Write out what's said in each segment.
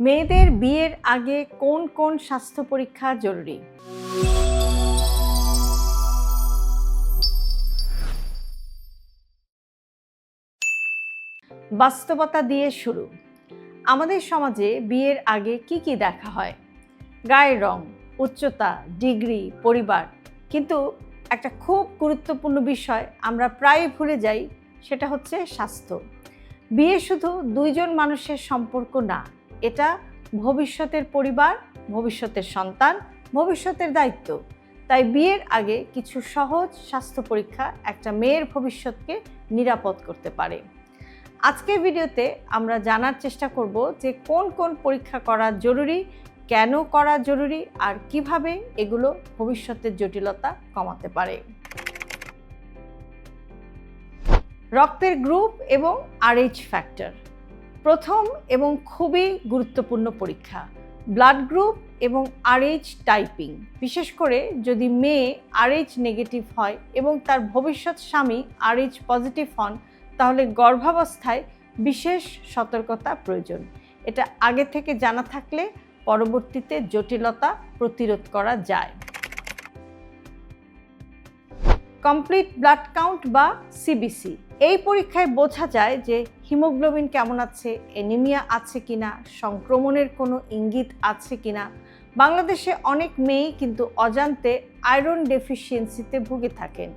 মেয়েদের বিয়ের আগে কোন কোন স্বাস্থ্য পরীক্ষা জরুরি? বাস্তবতা দিয়ে শুরু। আমাদের সমাজে বিয়ের আগে কি কি দেখা হয়? গায়ের রং, উচ্চতা, ডিগ্রি, পরিবার। কিন্তু একটা খুব গুরুত্বপূর্ণ বিষয় আমরা প্রায় ভুলে যাই, সেটা হচ্ছে স্বাস্থ্য। বিয়ে শুধু দুইজন মানুষের সম্পর্ক না, এটা ভবিষ্যতের পরিবার, ভবিষ্যতের সন্তান, ভবিষ্যতের দায়িত্ব। তাই বিয়ের আগে কিছু সহজ স্বাস্থ্য পরীক্ষা একটা মেয়ের ভবিষ্যৎকে নিরাপদ করতে পারে। আজকের ভিডিওতে আমরা জানার চেষ্টা করব যে কোন কোন পরীক্ষা করা জরুরি, কেন করা জরুরি, আর কিভাবে এগুলো ভবিষ্যতের জটিলতা কমাতে পারে। রক্তের গ্রুপ এবং RH ফ্যাক্টর প্রথম এবং খুবই গুরুত্বপূর্ণ পরীক্ষা। ব্লাড গ্রুপ এবং RH টাইপিং, বিশেষ করে যদি মেয়ে RH নেগেটিভ হয় এবং তার ভবিষ্যৎ স্বামী RH পজিটিভ হন, তাহলে গর্ভাবস্থায় বিশেষ সতর্কতা প্রয়োজন। এটা আগে থেকে জানা থাকলে পরবর্তীতে জটিলতা প্রতিরোধ করা যায়। কমপ্লিট ব্লাড কাউন্ট বা CBC, এই পরীক্ষায় বোঝা যায় যে হিমোগ্লোবিন কেমন আছে, অ্যানিমিয়া আছে কিনা, সংক্রমণের কোনো ইঙ্গিত আছে কিনা। বাংলাদেশে অনেক মেয়েই কিন্তু অজান্তে আয়রন ডেফিসিয়েন্সিতে ভুগে থাকেন।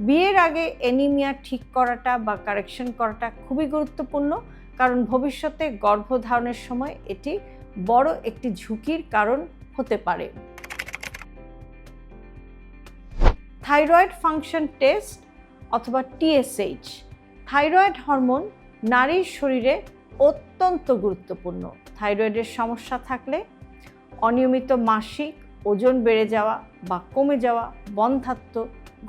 বিয়ের আগে অ্যানিমিয়া ঠিক করাটা বা কারেকশন করাটা খুবই গুরুত্বপূর্ণ, কারণ ভবিষ্যতে গর্ভধারণের সময় এটি বড় একটি ঝুঁকির কারণ হতে পারে। থাইরয়েড ফাংশন টেস্ট অথবা TSH, থাইরয়েড হরমোন নারীর শরীরে অত্যন্ত গুরুত্বপূর্ণ। থাইরয়েডের সমস্যা থাকলে অনিয়মিত মাসিক, ওজন বেড়ে যাওয়া বা কমে যাওয়া, বন্ধ্যাত্ব,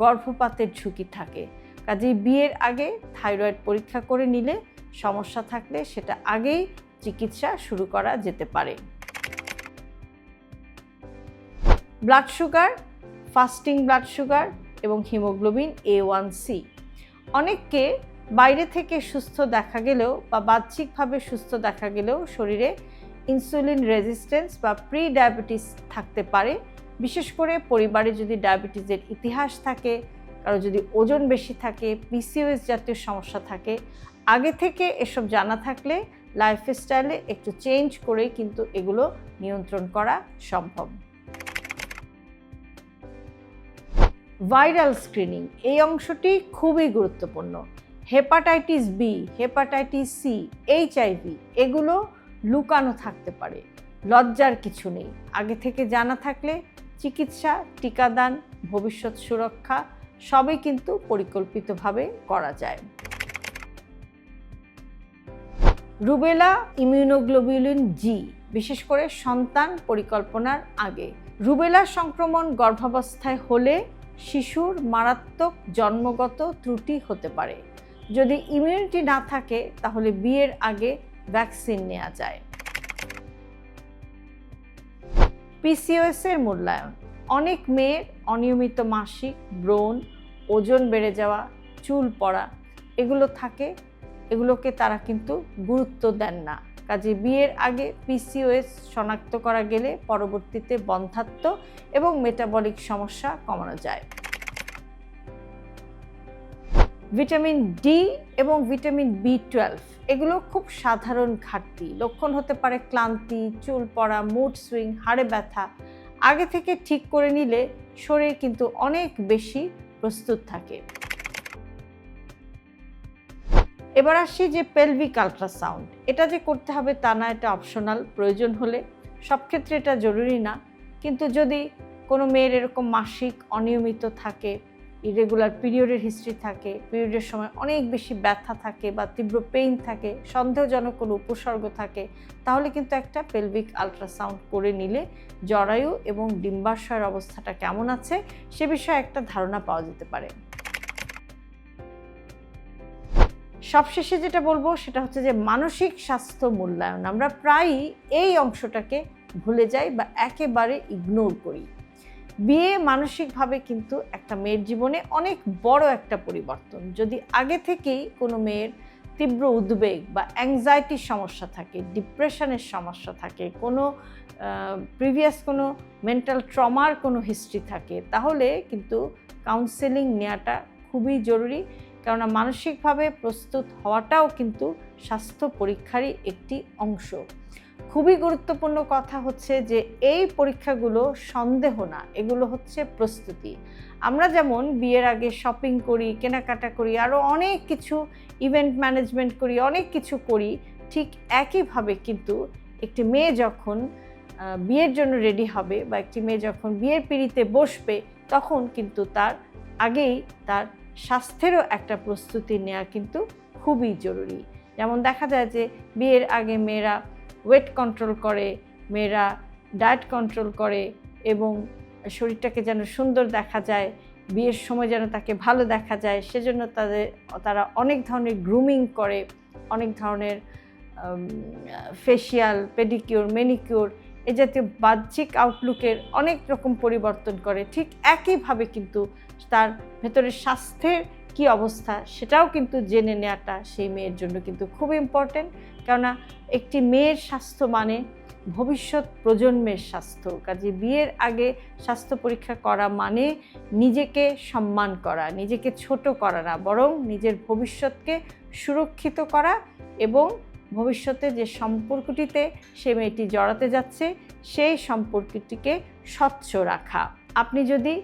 গর্ভপাতের ঝুঁকি থাকে। কাজেই বিয়ের আগে থাইরয়েড পরীক্ষা করে নিলে সমস্যা থাকলে সেটা আগেই চিকিৎসা শুরু করা যেতে পারে। Blood sugar, fasting blood sugar এবং হিমোগ্লোবিন A1C। অনেককে বাইরে থেকে সুস্থ দেখা গেলেও বা বাহ্যিকভাবে সুস্থ দেখা গেলেও শরীরে ইনসুলিন রেজিস্ট্যান্স বা প্রি ডায়াবেটিস থাকতে পারে। বিশেষ করে পরিবারে যদি ডায়াবেটিসের ইতিহাস থাকে, কারো যদি ওজন বেশি থাকে, PCOS জাতীয় সমস্যা থাকে, আগে থেকে এসব জানা থাকলে লাইফস্টাইলে একটু চেঞ্জ করে কিন্তু এগুলো নিয়ন্ত্রণ করা সম্ভব। ভাইরাল স্ক্রিনিং, এই অংশটি খুবই গুরুত্বপূর্ণ। Hepatitis B, hepatitis C, HIV এগুলো লুকানো থাকতে পারে, লজ্জার কিছু নেই। আগে থেকে জানা থাকলে চিকিৎসা, টিকাদান, ভবিষ্যৎ সুরক্ষা সবই কিন্তু পরিকল্পিতভাবে করা যায়। রুবেলা ইমিউনোগ্লোবিউলিন G, বিশেষ করে সন্তান পরিকল্পনার আগে। রুবেলা সংক্রমণ গর্ভাবস্থায় হলে শিশুর মারাত্মক জন্মগত ত্রুটি হতে পারে। যদি ইমিউনিটি না থাকে তাহলে বিয়ের আগে ভ্যাকসিন নেওয়া যায়। PCOS এর মূল্যায়ন, অনেক মেয়ের অনিয়মিত মাসিক, ব্রণ, ওজন বেড়ে যাওয়া, চুল পড়া এগুলো থাকে, এগুলোকে তারা কিন্তু গুরুত্ব দেন না। কাজে বিয়ের আগে PCOS শনাক্ত করা গেলে পরবর্তীতে বন্ধ্যাত্ব এবং মেটাবলিক সমস্যা কমানো যায়। ভিটামিন D এবং ভিটামিন B12 এগুলো খুব সাধারণ ঘাটতি। লক্ষণ হতে পারে ক্লান্তি, চুল পড়া, মুড সুইং, হাড়ে ব্যথা। আগে থেকে ঠিক করে নিলে শরীর কিন্তু অনেক বেশি প্রস্তুত থাকে। এবার আসি যে পেলভিক আল্ট্রাসাউন্ড, এটা যে করতে হবে তা না, এটা অপশনাল, প্রয়োজন হলে। সব ক্ষেত্রে এটা জরুরি না, কিন্তু যদি কোনো মেয়ের এরকম মাসিক অনিয়মিত থাকে, ইরেগুলার পিরিয়ডের হিস্ট্রি থাকে, পিরিয়ডের সময় অনেক বেশি ব্যথা থাকে বা তীব্র পেইন থাকে, সন্দেহজনক কোনো উপসর্গ থাকে, তাহলে কিন্তু একটা পেলভিক আল্ট্রাসাউন্ড করে নিলে জরায়ু এবং ডিম্বাশয়ের অবস্থাটা কেমন আছে সে বিষয়ে একটা ধারণা পাওয়া যেতে পারে। সবশেষে যেটা বলবো সেটা হচ্ছে যে মানসিক স্বাস্থ্য মূল্যায়ন। আমরা প্রায়ই এই অংশটাকে ভুলে যাই বা একেবারে ইগনোর করি। বিয়ে মানসিকভাবে কিন্তু একটা মেয়ের জীবনে অনেক বড় একটা পরিবর্তন। যদি আগে থেকেই কোনো মেয়ের তীব্র উদ্বেগ বা অ্যাংজাইটির সমস্যা থাকে, ডিপ্রেশনের সমস্যা থাকে, কোনো প্রিভিয়াস কোনো মেন্টাল ট্রমার কোনো হিস্ট্রি থাকে, তাহলে কিন্তু কাউন্সেলিং নেওয়াটা খুবই জরুরি। কেননা মানসিকভাবে প্রস্তুত হওয়াটাও কিন্তু স্বাস্থ্য পরীক্ষারই একটি অংশ। খুবই গুরুত্বপূর্ণ কথা হচ্ছে যে এই পরীক্ষাগুলো সন্দেহ না, এগুলো হচ্ছে প্রস্তুতি। আমরা যেমন বিয়ের আগে শপিং করি, কেনাকাটা করি, আরও অনেক কিছু ইভেন্ট ম্যানেজমেন্ট করি, অনেক কিছু করি, ঠিক একইভাবে কিন্তু একটি মেয়ে যখন বিয়ের জন্য রেডি হবে বা একটি মেয়ে যখন বিয়ের পিঁড়িতে বসবে, তখন কিন্তু তার আগেই তার স্বাস্থ্যেরও একটা প্রস্তুতি নেওয়া কিন্তু খুবই জরুরি। যেমন দেখা যায় যে বিয়ের আগে মেয়েরা ওয়েট কন্ট্রোল করে, মেয়েরা ডায়েট কন্ট্রোল করে এবং শরীরটাকে যেন সুন্দর দেখা যায়, বিয়ের সময় যেন তাকে ভালো দেখা যায়, সেজন্য তারা অনেক ধরনের গ্রুমিং করে, অনেক ধরনের ফেসিয়াল, পেডিকিউর, ম্যানিকিউর, এ জাতীয় বাহ্যিক আউটলুকের অনেক রকম পরিবর্তন করে। ঠিক একইভাবে কিন্তু তার ভেতরের স্বাস্থ্যের কী অবস্থা সেটাও কিন্তু জেনে নেওয়াটা সেই মেয়ের জন্য কিন্তু খুব ইম্পর্টেন্ট। কেননা একটি মেয়ের স্বাস্থ্য মানে ভবিষ্যৎ প্রজন্মের স্বাস্থ্য। কাজে বিয়ের আগে স্বাস্থ্য পরীক্ষা করা মানে নিজেকে সম্মান করা, নিজেকে ছোট করা না, বরং নিজের ভবিষ্যৎকে সুরক্ষিত করা এবং ভবিষ্যতে যে সম্পর্কটিতে সে মেয়েটি জড়াতে যাচ্ছে সেই সম্পর্কটিকে স্বচ্ছ রাখা। আপনি যদি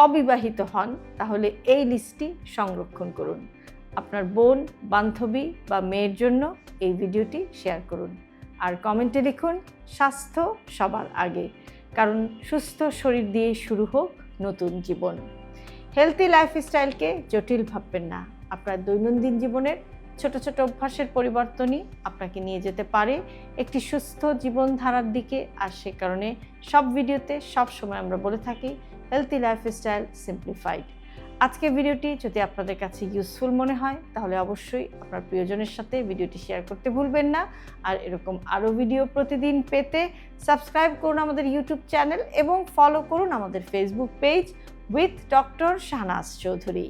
অবিবাহিত হন তাহলে এই লিস্টটি সংরক্ষণ করুন। আপনার বোন, বান্ধবী বা মেয়ের জন্য এই ভিডিওটি শেয়ার করুন। আর কমেন্টে লিখুন স্বাস্থ্য সবার আগে, কারণ সুস্থ শরীর দিয়ে শুরু হোক নতুন জীবন। হেলথি লাইফস্টাইলকে জটিল ভাববেন না। আপনার দৈনন্দিন জীবনের ছোট ছোট অভ্যাসের পরিবর্তনই আপনাকে নিয়ে যেতে পারে একটি সুস্থ জীবনধারার দিকে। আর সে কারণে সব ভিডিওতে সব সময় আমরা বলে থাকি হেলথি লাইফস্টাইল সিম্পলিফাইড। আজকের ভিডিওটি যদি আপনাদের কাছে ইউজফুল মনে হয় তাহলে অবশ্যই আপনার প্রিয়জনের সাথে ভিডিওটি শেয়ার করতে ভুলবেন না। আর এরকম আরও ভিডিও প্রতিদিন পেতে সাবস্ক্রাইব করুন আমাদের ইউটিউব চ্যানেল এবং ফলো করুন আমাদের Facebook page with doctor Shahnaz Chowdhury.